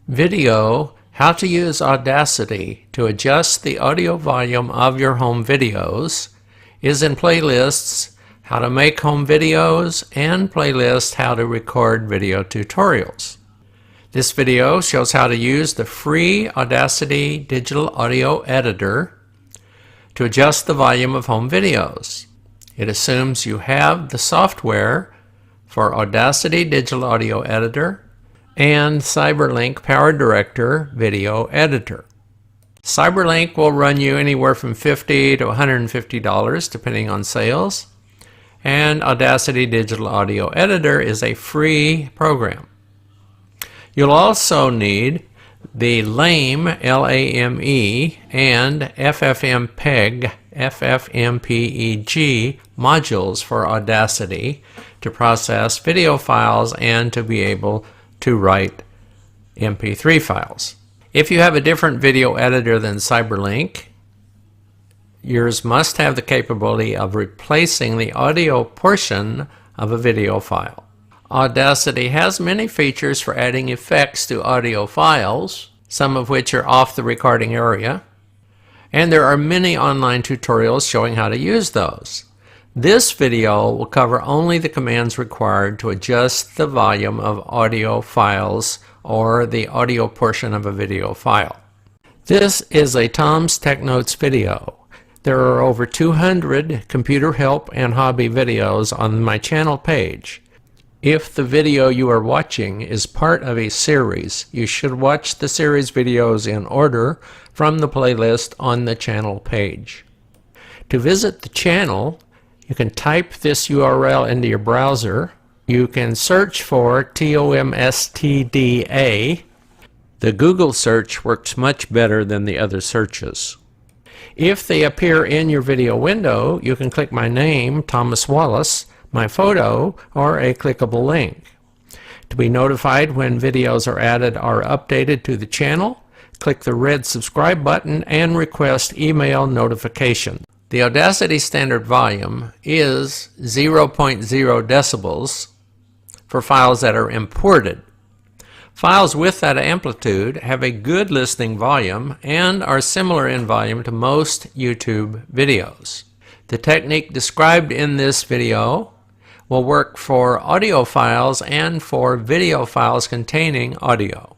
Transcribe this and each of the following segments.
Video: How to use Audacity to adjust the audio volume of your home videos is in playlists How to Make Home Videos and playlist How to Record Video Tutorials. This video shows how to use the free Audacity digital audio editor to adjust the volume of home videos. It assumes you have the software for Audacity digital audio editor and Cyberlink Powerdirector video editor. Cyberlink will run you anywhere from $50 to $150 depending on sales, and Audacity digital audio editor is a free program. You'll also need the LAME, L-A-M-E, and FFmpeg, FFmpeg modules for Audacity to process video files and to be able to write MP3 files. If you have a different video editor than Cyberlink, yours must have the capability of replacing the audio portion of a video file. Audacity has many features for adding effects to audio files, some of which are off the recording area, and there are many online tutorials showing how to use those. This video will cover only the commands required to adjust the volume of audio files or the audio portion of a video file. This is a Tom's Tech Notes video. There are over 200 computer help and hobby videos on my channel page. If the video you are watching is part of a series, you should watch the series videos in order from the playlist on the channel page. To visit the channel, you can type this URL into your browser. You can search for TOMSTDA. The Google search works much better than the other searches. If they appear in your video window, you can click my name, Thomas Wallace, my photo, or a clickable link. To be notified when videos are added or updated to the channel, click the red subscribe button and request email notification. The Audacity standard volume is 0.0 decibels for files that are imported. Files with that amplitude have a good listening volume and are similar in volume to most YouTube videos. The technique described in this video will work for audio files and for video files containing audio.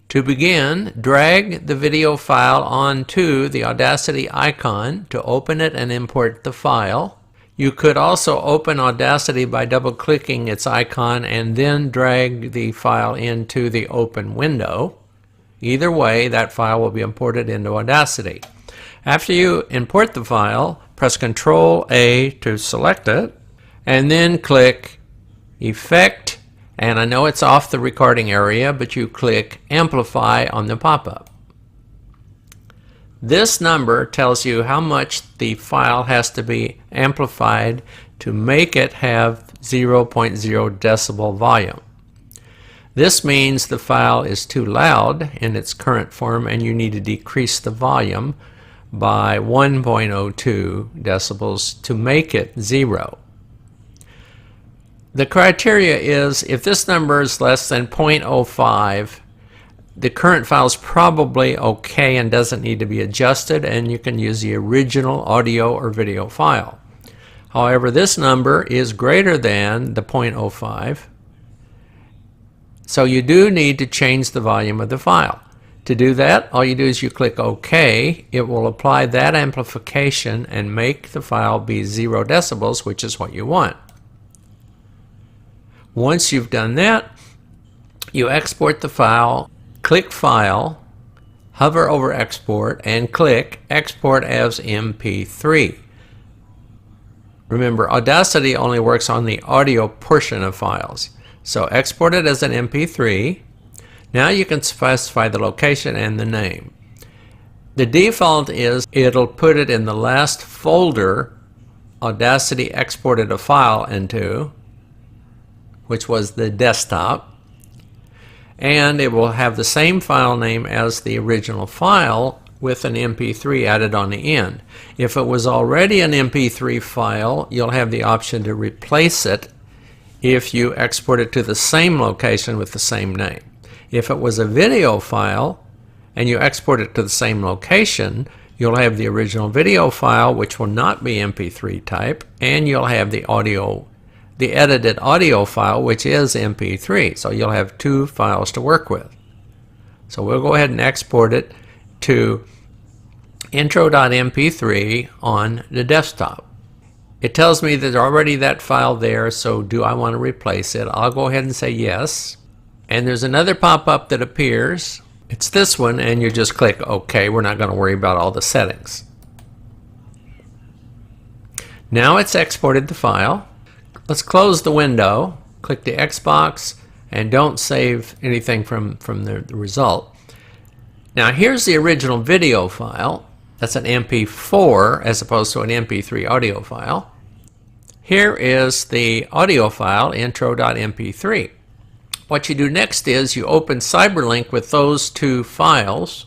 To begin, drag the video file onto the Audacity icon to open it and import the file. You could also open Audacity by double-clicking its icon and then drag the file into the open window. Either way, that file will be imported into Audacity. After you import the file, press Ctrl-A to select it, and then click Effect, and I know it's off the recording area, but you click Amplify on the pop-up. This number tells you how much the file has to be amplified to make it have 0.0 decibel volume. This means the file is too loud in its current form and you need to decrease the volume by 1.02 decibels to make it 0. The criteria is if this number is less than 0.05, the current file is probably okay and doesn't need to be adjusted, and you can use the original audio or video file. However, this number is greater than the 0.05, so you do need to change the volume of the file. To do that, all you do is you click OK. It will apply that amplification and make the file be 0 decibels, which is what you want. Once you've done that, you export the file, click File, hover over Export, and click Export as MP3. Remember, Audacity only works on the audio portion of files. So export it as an MP3. Now you can specify the location and the name. The default is it'll put it in the last folder Audacity exported a file into, which was the desktop, and it will have the same file name as the original file with an MP3 added on the end. If it was already an MP3 file, you'll have the option to replace it if you export it to the same location with the same name. If it was a video file and you export it to the same location, you'll have the original video file, which will not be MP3 type, and you'll have the edited audio file, which is MP3. So you'll have two files to work with. So we'll go ahead and export it to intro.mp3 on the desktop. It tells me there's already that file there, so do I want to replace it? I'll go ahead and say yes. And there's another pop-up that appears. It's this one, and you just click OK. We're not going to worry about all the settings. Now it's exported the file. Let's close the window, click the X box, and don't save anything from the result. Now here's the original video file. That's an MP4 as opposed to an MP3 audio file. Here is the audio file, intro.mp3. What you do next is you open Cyberlink with those two files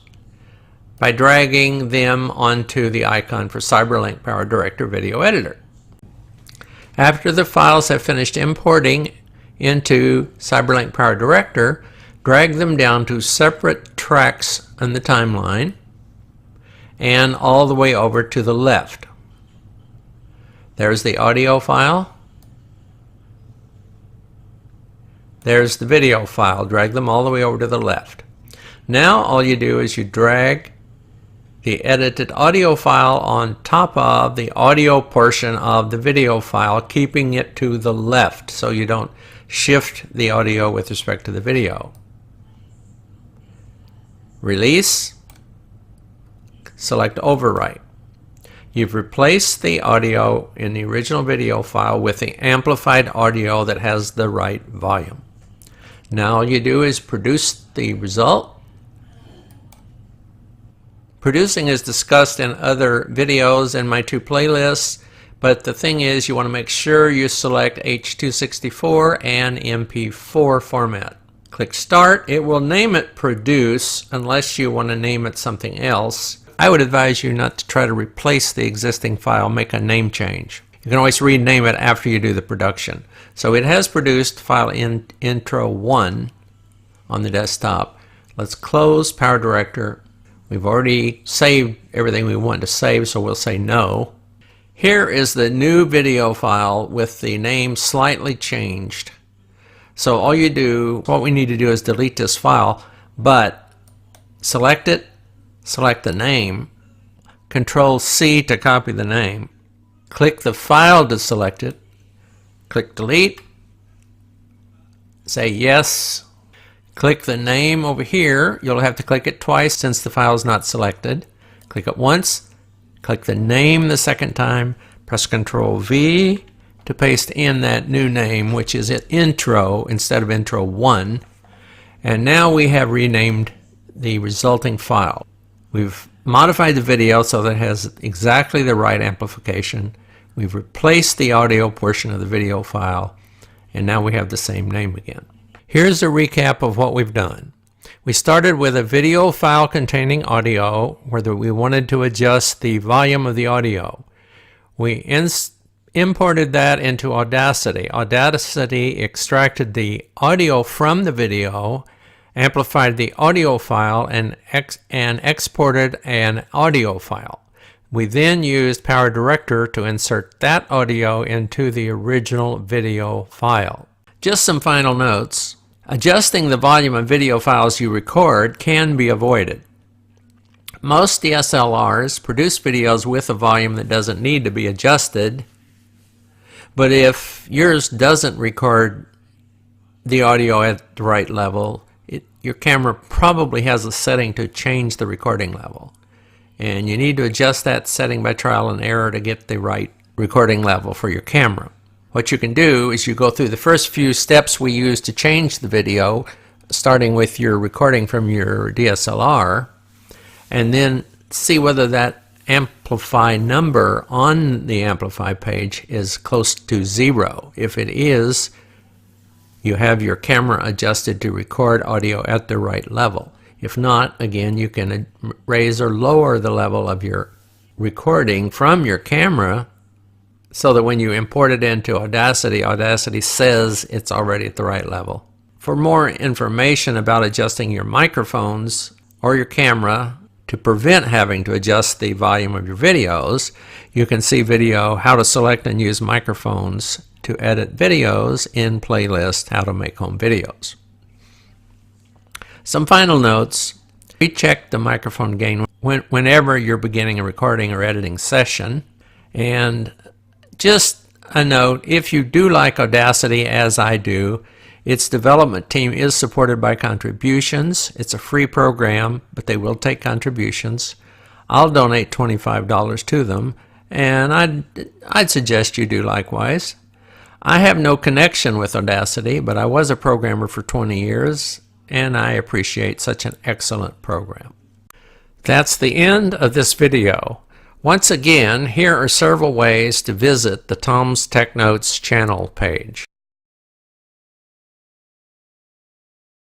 by dragging them onto the icon for Cyberlink Powerdirector Video Editor. After the files have finished importing into Cyberlink Powerdirector, drag them down to separate tracks on the timeline and all the way over to the left. There's the audio file. There's the video file. Drag them all the way over to the left. Now all you do is you drag the edited audio file on top of the audio portion of the video file, keeping it to the left so you don't shift the audio with respect to the video. Release. Select Overwrite. You've replaced the audio in the original video file with the amplified audio that has the right volume. Now all you do is produce the result. Producing is discussed in other videos in my two playlists, but the thing is you want to make sure you select H.264 and MP4 format. Click Start. It will name it Produce unless you want to name it something else. I would advise you not to try to replace the existing file, make a name change. You can always rename it after you do the production. So it has produced file intro 1 on the desktop. Let's close Powerdirector. We've already saved everything we want to save, so we'll say no. Here is the new video file with the name slightly changed. So all you do, what we need to do is delete this file, but select it, select the name, Control C to copy the name, click the file to select it, click delete, say yes, click the name over here. You'll have to click it twice since the file is not selected. Click it once, click the name the second time, press Control V to paste in that new name, which is at intro instead of intro 1. And now we have renamed the resulting file. We've modified the video so that it has exactly the right amplification. We've replaced the audio portion of the video file, and now we have the same name again. Here's a recap of what we've done. We started with a video file containing audio where we wanted to adjust the volume of the audio. We imported that into Audacity. Audacity extracted the audio from the video, amplified the audio file, and exported an audio file. We then used Powerdirector to insert that audio into the original video file. Just some final notes. Adjusting the volume of video files you record can be avoided. Most DSLRs produce videos with a volume that doesn't need to be adjusted, but if yours doesn't record the audio at the right level, your camera probably has a setting to change the recording level. And you need to adjust that setting by trial and error to get the right recording level for your camera. What you can do is you go through the first few steps we use to change the video, starting with your recording from your DSLR, and then see whether that amplify number on the amplify page is close to 0. If it is, you have your camera adjusted to record audio at the right level. If not, again, you can raise or lower the level of your recording from your camera so that when you import it into Audacity, Audacity says it's already at the right level. For more information about adjusting your microphones or your camera to prevent having to adjust the volume of your videos, you can see video How to Select and Use Microphones to Edit Videos in playlist How to Make Home Videos. Some final notes. Recheck the microphone gain whenever you're beginning a recording or editing session. And just a note, if you do like Audacity as I do, its development team is supported by contributions. It's a free program, but they will take contributions. I'll donate $25 to them, and I'd suggest you do likewise. I have no connection with Audacity, but I was a programmer for 20 years, and I appreciate such an excellent program. That's the end of this video. Once again, here are several ways to visit the Tom's Tech Notes channel page.